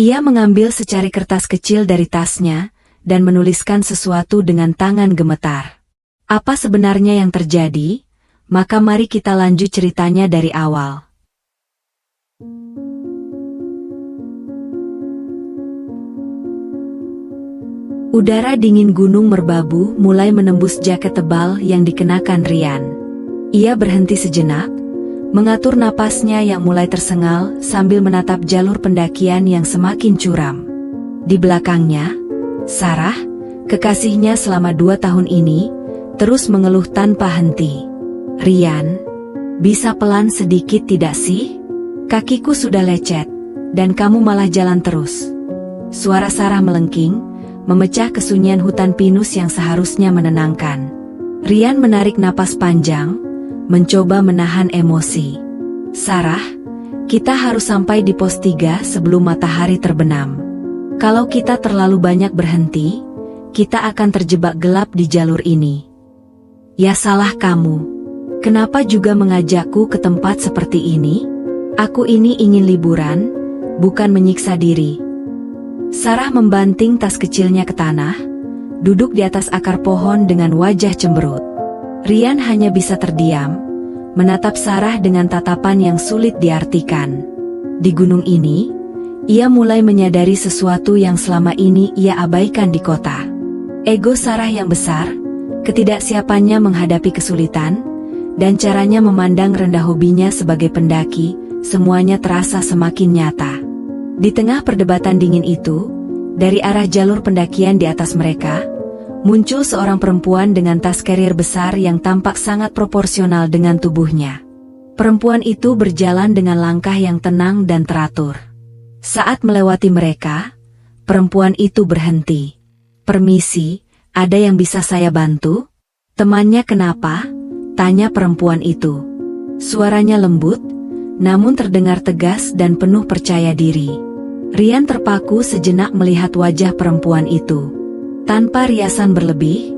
Ia mengambil secari kertas kecil dari tasnya, dan menuliskan sesuatu dengan tangan gemetar. Apa sebenarnya yang terjadi? Maka mari kita lanjut ceritanya dari awal. Udara dingin Gunung Merbabu mulai menembus jaket tebal yang dikenakan Rian. Ia berhenti sejenak, mengatur napasnya yang mulai tersengal sambil menatap jalur pendakian yang semakin curam. Di belakangnya, Sarah, kekasihnya selama 2 tahun ini, terus mengeluh tanpa henti. Rian, bisa pelan sedikit tidak sih? Kakiku sudah lecet, dan kamu malah jalan terus. Suara Sarah melengking, memecah kesunyian hutan pinus yang seharusnya menenangkan. Rian menarik napas panjang, mencoba menahan emosi. Sarah, kita harus sampai di pos 3 sebelum matahari terbenam. Kalau kita terlalu banyak berhenti, kita akan terjebak gelap di jalur ini. Ya salah kamu. Kenapa juga mengajakku ke tempat seperti ini? Aku ini ingin liburan, bukan menyiksa diri. Sarah membanting tas kecilnya ke tanah, duduk di atas akar pohon dengan wajah cemberut. Rian hanya bisa terdiam, menatap Sarah dengan tatapan yang sulit diartikan. Di gunung ini, ia mulai menyadari sesuatu yang selama ini ia abaikan di kota. Ego Sarah yang besar, ketidaksiapannya menghadapi kesulitan, dan caranya memandang rendah hobinya sebagai pendaki, semuanya terasa semakin nyata. Di tengah perdebatan dingin itu, dari arah jalur pendakian di atas mereka, muncul seorang perempuan dengan tas carrier besar yang tampak sangat proporsional dengan tubuhnya. Perempuan itu berjalan dengan langkah yang tenang dan teratur. Saat melewati mereka, perempuan itu berhenti. "Permisi, ada yang bisa saya bantu?" "Temannya kenapa?" tanya perempuan itu. Suaranya lembut, namun terdengar tegas dan penuh percaya diri. Rian terpaku sejenak melihat wajah perempuan itu. Tanpa riasan berlebih,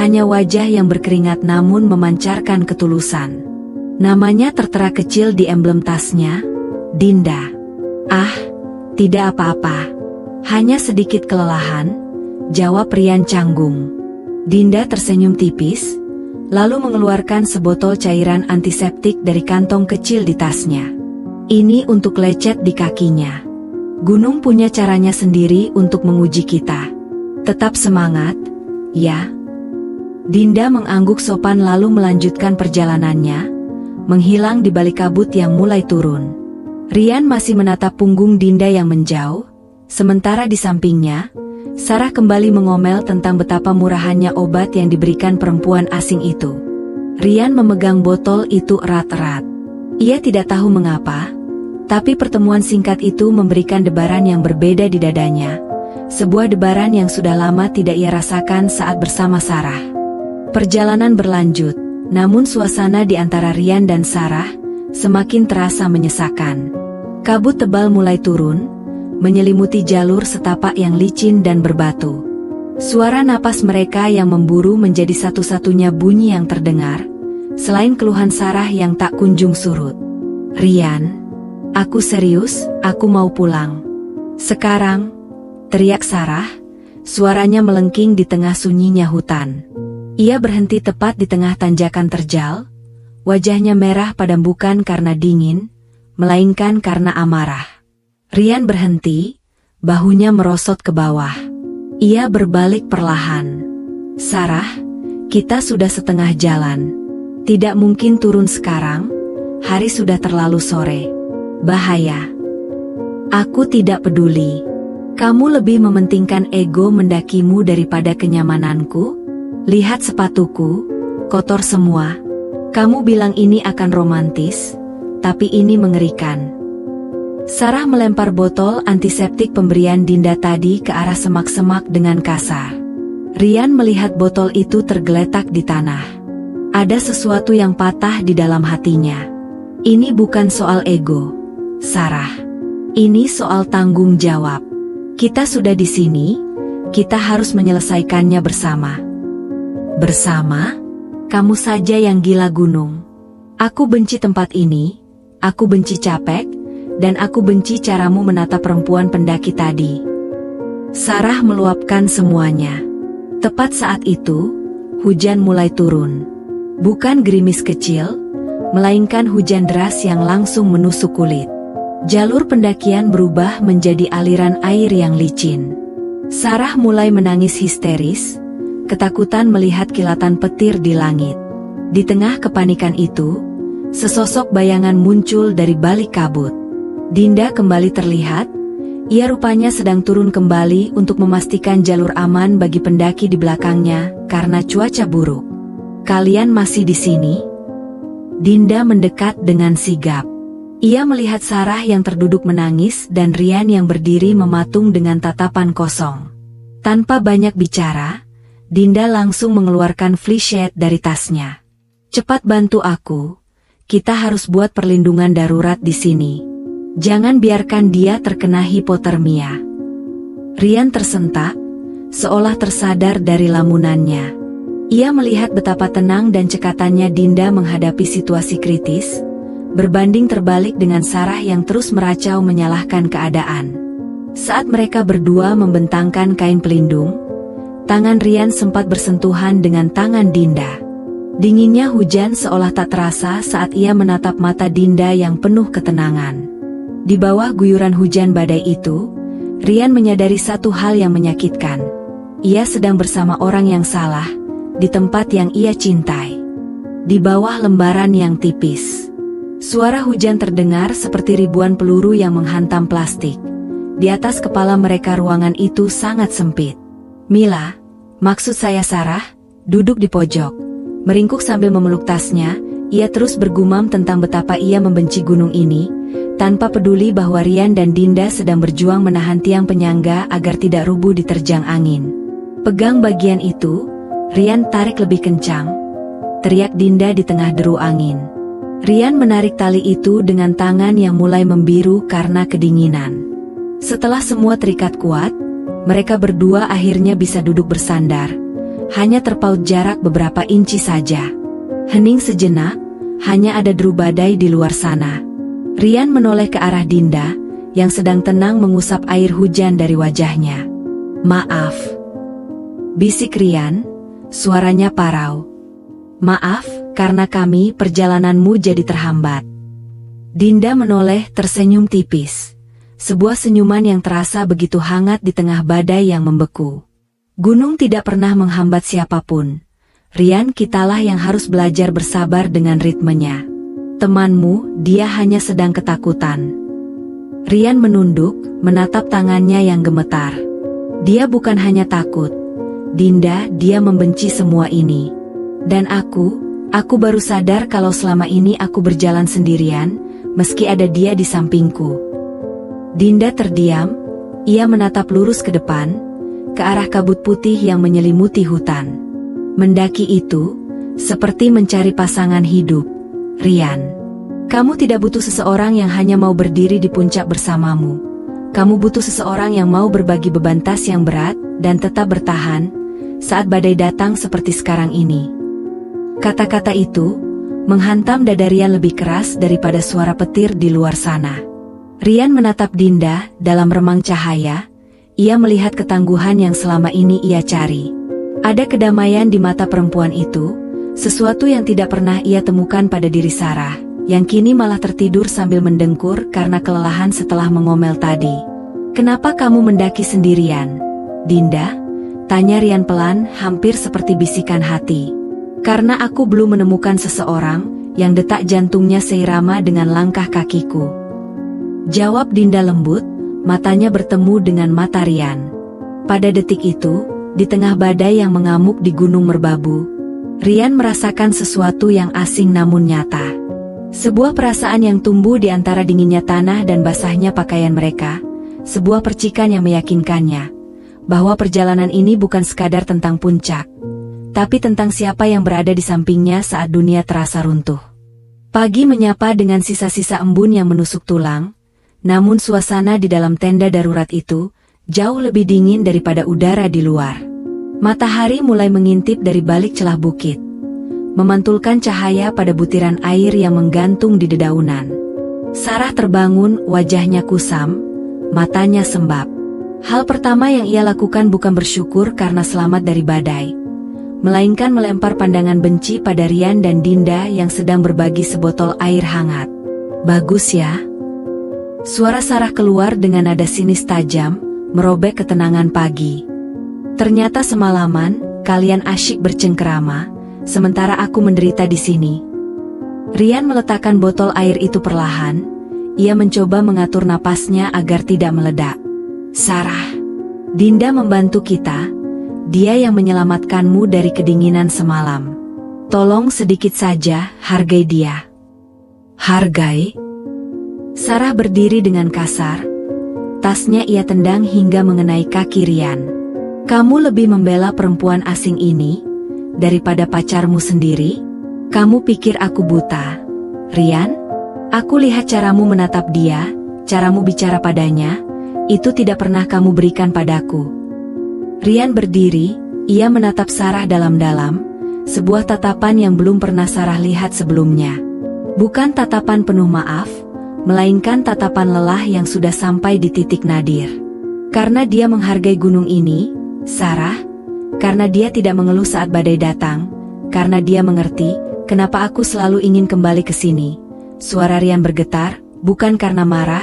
hanya wajah yang berkeringat namun memancarkan ketulusan. Namanya tertera kecil di emblem tasnya, Dinda. "Ah, tidak apa-apa. Hanya sedikit kelelahan," jawab Rian canggung. Dinda tersenyum tipis, lalu mengeluarkan sebotol cairan antiseptik dari kantong kecil di tasnya. "Ini untuk lecet di kakinya. Gunung punya caranya sendiri untuk menguji kita. Tetap semangat, ya." Dinda mengangguk sopan lalu melanjutkan perjalanannya, menghilang di balik kabut yang mulai turun. Rian masih menatap punggung Dinda yang menjauh, sementara di sampingnya, Sarah kembali mengomel tentang betapa murahannya obat yang diberikan perempuan asing itu. Rian memegang botol itu erat-erat. Ia tidak tahu mengapa, tapi pertemuan singkat itu memberikan debaran yang berbeda di dadanya. Sebuah debaran yang sudah lama tidak ia rasakan saat bersama Sarah. Perjalanan berlanjut, namun suasana di antara Rian dan Sarah semakin terasa menyesakan. Kabut tebal mulai turun, menyelimuti jalur setapak yang licin dan berbatu. Suara napas mereka yang memburu menjadi satu-satunya bunyi yang terdengar, selain keluhan Sarah yang tak kunjung surut. "Rian, aku serius, aku mau pulang. Sekarang," teriak Sarah, suaranya melengking di tengah sunyinya hutan. Ia berhenti tepat di tengah tanjakan terjal, wajahnya merah padam bukan karena dingin, melainkan karena amarah. Rian berhenti, bahunya merosot ke bawah. Ia berbalik perlahan. "Sarah, kita sudah setengah jalan. Tidak mungkin turun sekarang, hari sudah terlalu sore. Bahaya." "Aku tidak peduli. Kamu lebih mementingkan ego mendakimu daripada kenyamananku? Lihat sepatuku, kotor semua. Kamu bilang ini akan romantis, tapi ini mengerikan." Sarah melempar botol antiseptik pemberian Dinda tadi ke arah semak-semak dengan kasar. Rian melihat botol itu tergeletak di tanah. Ada sesuatu yang patah di dalam hatinya. Ini bukan soal ego, Sarah. Ini soal tanggung jawab. Kita sudah di sini, kita harus menyelesaikannya bersama. Bersama? Kamu saja yang gila gunung. Aku benci tempat ini, aku benci capek, Dan aku benci caramu menatap perempuan pendaki tadi. Sarah meluapkan semuanya. Tepat saat itu, hujan mulai turun. Bukan gerimis kecil, melainkan hujan deras yang langsung menusuk kulit. Jalur pendakian berubah menjadi aliran air yang licin. Sarah mulai menangis histeris, ketakutan melihat kilatan petir di langit. Di tengah kepanikan itu, sesosok bayangan muncul dari balik kabut. Dinda kembali terlihat. Ia rupanya sedang turun kembali untuk memastikan jalur aman bagi pendaki di belakangnya karena cuaca buruk. "Kalian masih di sini?" Dinda mendekat dengan sigap. Ia melihat Sarah yang terduduk menangis dan Ryan yang berdiri mematung dengan tatapan kosong. Tanpa banyak bicara, Dinda langsung mengeluarkan flashlight dari tasnya. "Cepat bantu aku. Kita harus buat perlindungan darurat di sini. Jangan biarkan dia terkena hipotermia." Ryan tersentak, seolah tersadar dari lamunannya. Ia melihat betapa tenang dan cekatannya Dinda menghadapi situasi kritis, berbanding terbalik dengan Sarah yang terus meracau menyalahkan keadaan. Saat mereka berdua membentangkan kain pelindung, tangan Ryan sempat bersentuhan dengan tangan Dinda. Dinginnya hujan seolah tak terasa saat ia menatap mata Dinda yang penuh ketenangan. Di bawah guyuran hujan badai itu, Ryan menyadari satu hal yang menyakitkan. Ia sedang bersama orang yang salah, di tempat yang ia cintai. Di bawah lembaran yang tipis. Suara hujan terdengar seperti ribuan peluru yang menghantam plastik. Di atas kepala mereka ruangan itu sangat sempit. "Mila, maksud saya Sarah, duduk di pojok." Meringkuk sambil memeluk tasnya, ia terus bergumam tentang betapa ia membenci gunung ini, tanpa peduli bahwa Ryan dan Dinda sedang berjuang menahan tiang penyangga agar tidak rubuh diterjang angin. "Pegang bagian itu." Ryan tarik lebih kencang, teriak Dinda di tengah deru angin. Ryan menarik tali itu dengan tangan yang mulai membiru karena kedinginan. Setelah semua terikat kuat, mereka berdua akhirnya bisa duduk bersandar, hanya terpaut jarak beberapa inci saja. Hening sejenak, hanya ada deru badai di luar sana. Ryan menoleh ke arah Dinda, yang sedang tenang mengusap air hujan dari wajahnya. "Maaf," bisik Ryan, suaranya parau. "Maaf, karena perjalananmu jadi terhambat." Dinda menoleh tersenyum tipis. Sebuah senyuman yang terasa begitu hangat di tengah badai yang membeku. "Gunung tidak pernah menghambat siapapun. Ryan, kitalah yang harus belajar bersabar dengan ritmenya. Temanmu, dia hanya sedang ketakutan." Ryan menunduk, menatap tangannya yang gemetar. "Dia bukan hanya takut. Dinda, dia membenci semua ini. Dan aku baru sadar kalau selama ini aku berjalan sendirian, meski ada dia di sampingku." Dinda terdiam, ia menatap lurus ke depan, ke arah kabut putih yang menyelimuti hutan. Mendaki itu, seperti mencari pasangan hidup. "Ryan, kamu tidak butuh seseorang yang hanya mau berdiri di puncak bersamamu. Kamu butuh seseorang yang mau berbagi beban tas yang berat, dan tetap bertahan, saat badai datang seperti sekarang ini." Kata-kata itu, menghantam dada Ryan lebih keras daripada suara petir di luar sana. Ryan menatap Dinda, dalam remang cahaya, ia melihat ketangguhan yang selama ini ia cari. Ada kedamaian di mata perempuan itu, sesuatu yang tidak pernah ia temukan pada diri Sarah, yang kini malah tertidur sambil mendengkur karena kelelahan setelah mengomel tadi. "Kenapa kamu mendaki sendirian, Dinda?" tanya Ryan pelan, hampir seperti bisikan hati. "Karena aku belum menemukan seseorang yang detak jantungnya seirama dengan langkah kakiku," jawab Dinda lembut, matanya bertemu dengan mata Ryan. Pada detik itu, di tengah badai yang mengamuk di Gunung Merbabu, Ryan merasakan sesuatu yang asing namun nyata. Sebuah perasaan yang tumbuh di antara dinginnya tanah dan basahnya pakaian mereka, sebuah percikan yang meyakinkannya bahwa perjalanan ini bukan sekadar tentang puncak, tapi tentang siapa yang berada di sampingnya saat dunia terasa runtuh. Pagi menyapa dengan sisa-sisa embun yang menusuk tulang, namun suasana di dalam tenda darurat itu jauh lebih dingin daripada udara di luar. Matahari mulai mengintip dari balik celah bukit, memantulkan cahaya pada butiran air yang menggantung di dedaunan. Sarah terbangun, wajahnya kusam, matanya sembab. Hal pertama yang ia lakukan bukan bersyukur karena selamat dari badai, melainkan melempar pandangan benci pada Rian dan Dinda yang sedang berbagi sebotol air hangat. "Bagus ya?" Suara Sarah keluar dengan nada sinis tajam, merobek ketenangan pagi. "Ternyata semalaman, kalian asyik bercengkerama, sementara aku menderita di sini." Rian meletakkan botol air itu perlahan, ia mencoba mengatur napasnya agar tidak meledak. "Sarah, Dinda membantu kita, dia yang menyelamatkanmu dari kedinginan semalam. Tolong sedikit saja, hargai dia." "Hargai?" Sarah berdiri dengan kasar, tasnya ia tendang hingga mengenai kaki Rian. "Kamu lebih membela perempuan asing ini daripada pacarmu sendiri? Kamu pikir aku buta, Rian? Aku lihat caramu menatap dia, caramu bicara padanya, itu tidak pernah kamu berikan padaku." Rian berdiri, ia menatap Sarah dalam-dalam, sebuah tatapan yang belum pernah Sarah lihat sebelumnya. Bukan tatapan penuh maaf, melainkan tatapan lelah yang sudah sampai di titik nadir. Karena dia menghargai gunung ini, Sarah, karena dia tidak mengeluh saat badai datang, karena dia mengerti kenapa aku selalu ingin kembali ke sini. Suara Rian bergetar, bukan karena marah,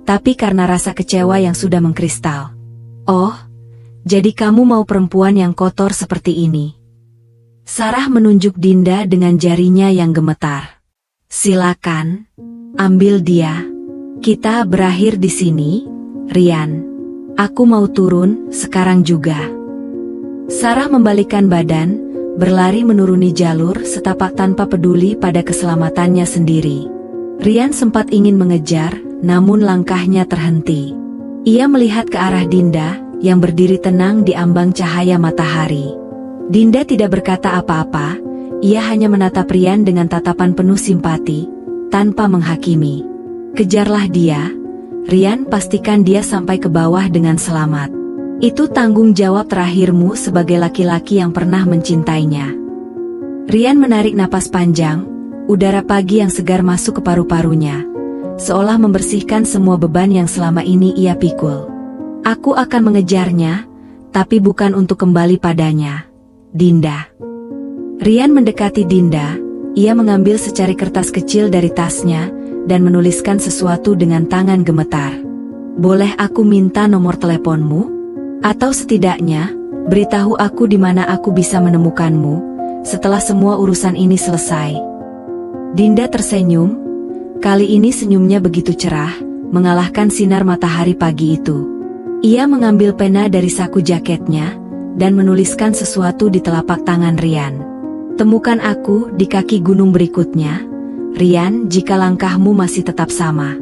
tapi karena rasa kecewa yang sudah mengkristal. "Oh, jadi kamu mau perempuan yang kotor seperti ini?" Sarah menunjuk Dinda dengan jarinya yang gemetar. "Silakan, ambil dia. Kita berakhir di sini, Rian. Aku mau turun sekarang juga." Sarah membalikkan badan, berlari menuruni jalur setapak tanpa peduli pada keselamatannya sendiri. Rian sempat ingin mengejar, namun langkahnya terhenti. Ia melihat ke arah Dinda, yang berdiri tenang di ambang cahaya matahari. Dinda tidak berkata apa-apa, ia hanya menatap Rian dengan tatapan penuh simpati, tanpa menghakimi. "Kejarlah dia, Rian, pastikan dia sampai ke bawah dengan selamat. Itu tanggung jawab terakhirmu sebagai laki-laki yang pernah mencintainya." Rian menarik napas panjang, udara pagi yang segar masuk ke paru-parunya, seolah membersihkan semua beban yang selama ini ia pikul. "Aku akan mengejarnya, tapi bukan untuk kembali padanya, Dinda." Rian mendekati Dinda, ia mengambil secari kertas kecil dari tasnya, dan menuliskan sesuatu dengan tangan gemetar. "Boleh aku minta nomor teleponmu? Atau setidaknya, beritahu aku di mana aku bisa menemukanmu, setelah semua urusan ini selesai." Dinda tersenyum, kali ini senyumnya begitu cerah, mengalahkan sinar matahari pagi itu. Ia mengambil pena dari saku jaketnya, dan menuliskan sesuatu di telapak tangan Rian. "Temukan aku di kaki gunung berikutnya, Rian, jika langkahmu masih tetap sama."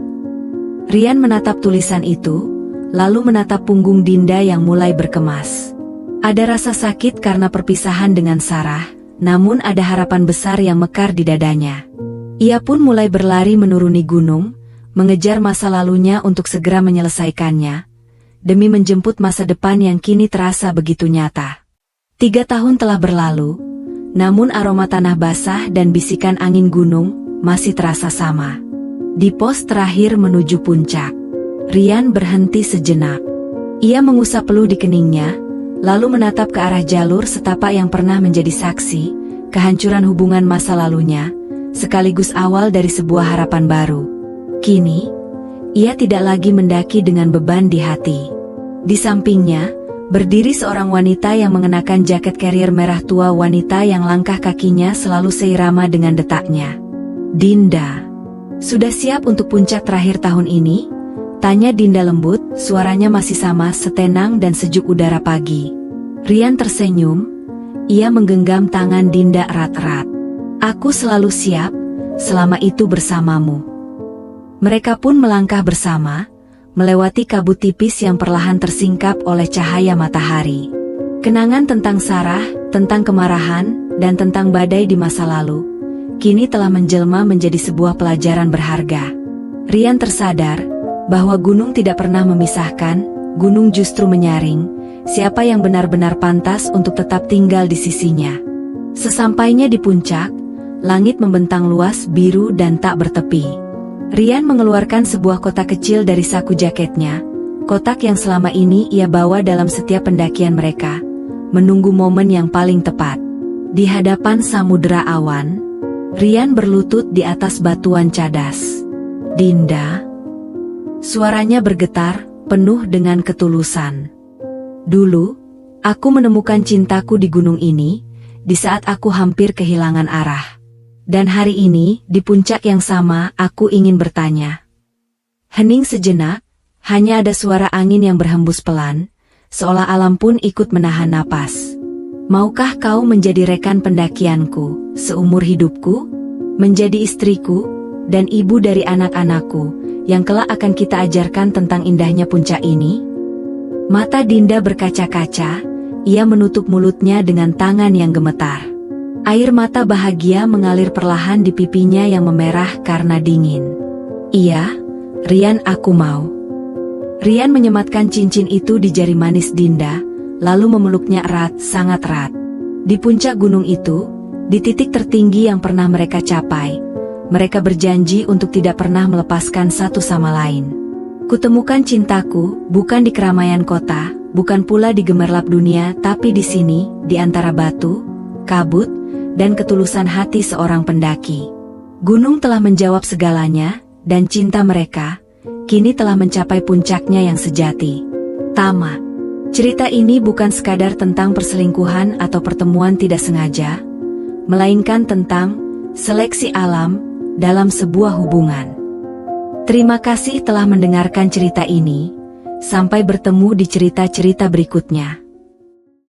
Rian menatap tulisan itu, lalu menatap punggung Dinda yang mulai berkemas. Ada rasa sakit karena perpisahan dengan Sarah, namun ada harapan besar yang mekar di dadanya. Ia pun mulai berlari menuruni gunung, mengejar masa lalunya untuk segera menyelesaikannya, demi menjemput masa depan yang kini terasa begitu nyata. 3 tahun telah berlalu, namun aroma tanah basah dan bisikan angin gunung masih terasa sama. Di pos terakhir menuju puncak, Rian berhenti sejenak. Ia mengusap peluh di keningnya, lalu menatap ke arah jalur setapak yang pernah menjadi saksi kehancuran hubungan masa lalunya, sekaligus awal dari sebuah harapan baru. Kini, ia tidak lagi mendaki dengan beban di hati. Di sampingnya, berdiri seorang wanita yang mengenakan jaket carrier merah tua, wanita yang langkah kakinya selalu seirama dengan detaknya. "Dinda, sudah siap untuk puncak terakhir tahun ini?" tanya Dinda lembut, suaranya masih sama setenang dan sejuk udara pagi. Rian tersenyum, ia menggenggam tangan Dinda erat-erat. "Aku selalu siap, selama itu bersamamu." Mereka pun melangkah bersama, melewati kabut tipis yang perlahan tersingkap oleh cahaya matahari. Kenangan tentang Sarah, tentang kemarahan, dan tentang badai di masa lalu, kini telah menjelma menjadi sebuah pelajaran berharga. Rian tersadar bahwa gunung tidak pernah memisahkan, gunung justru menyaring siapa yang benar-benar pantas untuk tetap tinggal di sisinya. Sesampainya di puncak, langit membentang luas biru dan tak bertepi. Rian mengeluarkan sebuah kotak kecil dari saku jaketnya, kotak yang selama ini ia bawa dalam setiap pendakian mereka, menunggu momen yang paling tepat. Di hadapan samudera awan, Rian berlutut di atas batuan cadas. "Dinda." Suaranya bergetar, penuh dengan ketulusan. "Dulu, aku menemukan cintaku di gunung ini, di saat aku hampir kehilangan arah. Dan hari ini, di puncak yang sama, aku ingin bertanya." Hening sejenak, hanya ada suara angin yang berhembus pelan, seolah alam pun ikut menahan napas. "Maukah kau menjadi rekan pendakianku, seumur hidupku? Menjadi istriku, dan ibu dari anak-anakku, yang kelak akan kita ajarkan tentang indahnya puncak ini?" Mata Dinda berkaca-kaca, ia menutup mulutnya dengan tangan yang gemetar. Air mata bahagia mengalir perlahan di pipinya yang memerah karena dingin. "Iya, Rian, aku mau." Rian menyematkan cincin itu di jari manis Dinda, lalu memeluknya erat, sangat erat. Di puncak gunung itu, di titik tertinggi yang pernah mereka capai, mereka berjanji untuk tidak pernah melepaskan satu sama lain. "Kutemukan cintaku, bukan di keramaian kota, bukan pula di gemerlap dunia, tapi di sini, di antara batu, kabut, dan ketulusan hati seorang pendaki." Gunung telah menjawab segalanya, dan cinta mereka kini telah mencapai puncaknya yang sejati. Tamat. Cerita ini bukan sekadar tentang perselingkuhan atau pertemuan tidak sengaja, melainkan tentang seleksi alam dalam sebuah hubungan. Terima kasih telah mendengarkan cerita ini. Sampai bertemu di cerita-cerita berikutnya.